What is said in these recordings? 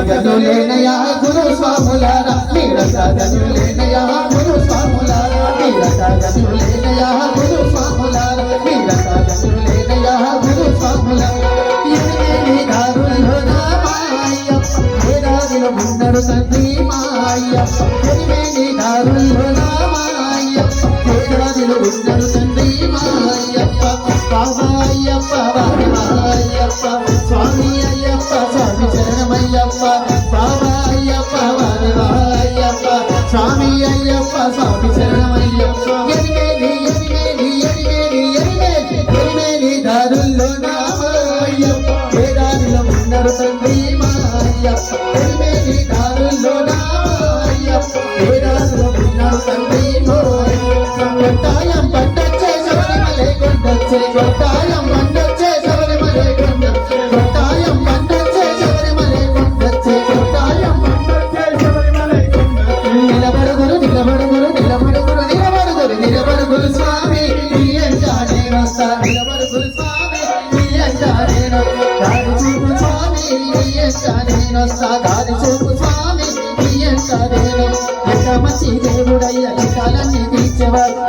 గనులేనయా గురు స్వాములారా మీరంత గనులేనయా గురు స్వాములారా మీరంత గనులేనయా గురు స్వాములారా మీరంత గనులేనయా గురు స్వాములారా ఎనిమిది దారుల్లో నా మాయప్ప వేదాదిలో ఉన్నడు తండ్రి మాయప్ప ఎనిమిది దారుల్లో నా మాయప్ప వేదాదిలో ఉన్నడు తండ్రి మాయప్ప బాబాయ్యప్ప బాబాయ్యప్ప స్వామి అయ్యప్ప స్వామి శరణమయ్యప్ప బాబా అయ్యప్ప బాబాయ్యప్ప స్వామి అయ్యప్ప స్వామి శరణమయ్యప్ప ఎనిమిది దారుల్లో నామయ్యప్ప వేదాదిలో ఉన్నడు తండ్రి మాయప్ప ఎనిమిది దారుల్లో నామయ్యప్ప వేదాదిలో ఉన్నడు తండ్రి కొట్టాయం పండొచ్చే శబరిమలై కొండొచ్చే కొట్టాయం పండొచ్చే శబరిమలై కొండొచ్చే కొట్టాయం పండొచ్చే శబరిమలై కొండొచ్చే కొట్టాయం పండొచ్చే శబరిమలై కొండొచ్చే నిలబడుగురు నిలబడుగురు నిలబడుగురు నిలబడుగురు నిలబడుగురు స్వామి నీ అంటానే వస్తా నిలబడుగురు స్వామి నీ అంటానే దారి చూపు స్వామి నీ అంటానే వస్తా దారి చూపు స్వామి నీ అంటానే ఎంత మంచి దేవుడయ్య చిత్తాలన్నీ తీర్చేవాడు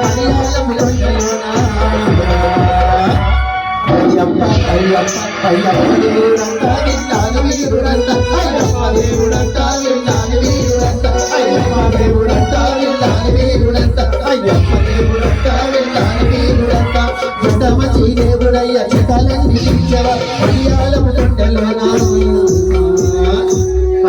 అయ్యప్ప అయ్యప్ప అయ్యప్ప దేవుడంతా విన్నాను వీరుడంతా అయ్యప్ప దేవుడంతా విన్నాను వీరుడంతా అయ్యప్ప దేవుడంతా విన్నాను వీరుడంతా అయ్యప్ప దేవుడంతా విన్నాను వీరుడంతా ఎంత మంచి దేవుడయ్య చిత్తాలన్నీ తీర్చేవాడు హరియాలము గుండెలో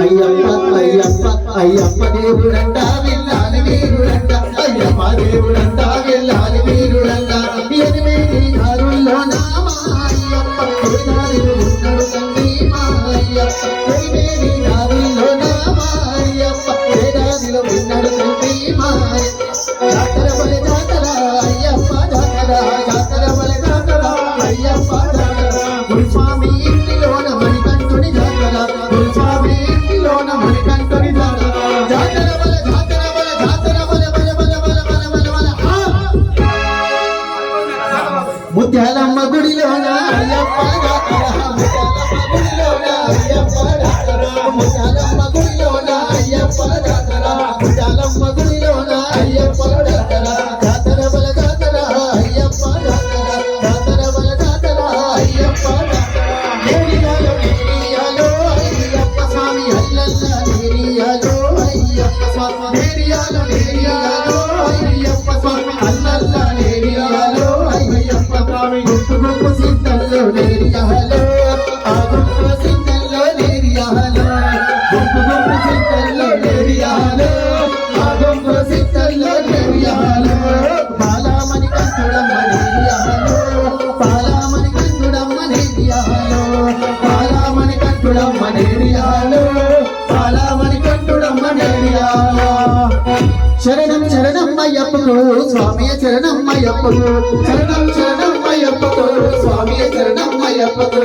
అయ్యప్ప అయ్యప్ప అయ్యప్ప దేవుడంతా విన్నాను వీరుడంతా అయ్యప్ప దేవుడంతా విన్నాను వీరుడంతా ఎనిమిది దారుల్లో నామయ్యప్ప వేదాదిలో ఉన్నడు తండ్రి మాయప్ప ఎనిమిది దారుల్లో నామయ్యప్ప వేదాదిలో ఉన్నడు తండ్రి మాయప్ప జాతర బలి జాతర అయ్యప్ప జాతర జాతర బలి జాతర అయ్యప్ప జాతర గురుస్వామి ఇంటిలోన మణికంఠుని జాతర గురుస్వామి ఇంటిలోన మణికంఠుని జాతర జాతర బల జాతర బల జాతర బల బల బల బల బల బల బల ముత్యాలమ్మ గుడిలోన అయ్యప్ప జాతర ముత్యాలమ్మ గుడిలోన అయ్యప్ప జాతర ముత్యాలమ్మ గుడిలోన అయ్యప్ప జాతర జాతర బల జాతర అయ్యప్ప జాతర జాతర బల జాతర అయ్యప్ప జాతర నేరియాలో నేరియాలో అయ్యప్ప స్వామి అల్లల్ల నేరియాలో అయ్యప్ప స్వామి నేరియాలో నేరియాలో అయ్యప్ప స్వామి అల్లల్ల నేరియాలో అయ్యప్ప స్వామి గుప్పు గుప్పు సింతల్లో నేరియాలో ఆ గుప్పు సింతల్లో నేరియాలో గుప్పు గుప్పు సింతల్లో నేరియాలో ఆ గుప్పు సింతల్లో నేరియాలో బాలామణి కంఠుడమ్మ నేరియాలో బాలామణి కంఠుడమ్మ నేరియాలో బాలామణి కంఠుడమ్మ నేరియాలో బాలామణి కంఠుడమ్మ నేరియాలో శరణం శరణం అయ్యప్పకు స్వామి శరణం అయ్యప్పకు శరణం శరణం అయ్యప్పకు స్వామి శరణం అయ్యప్పకు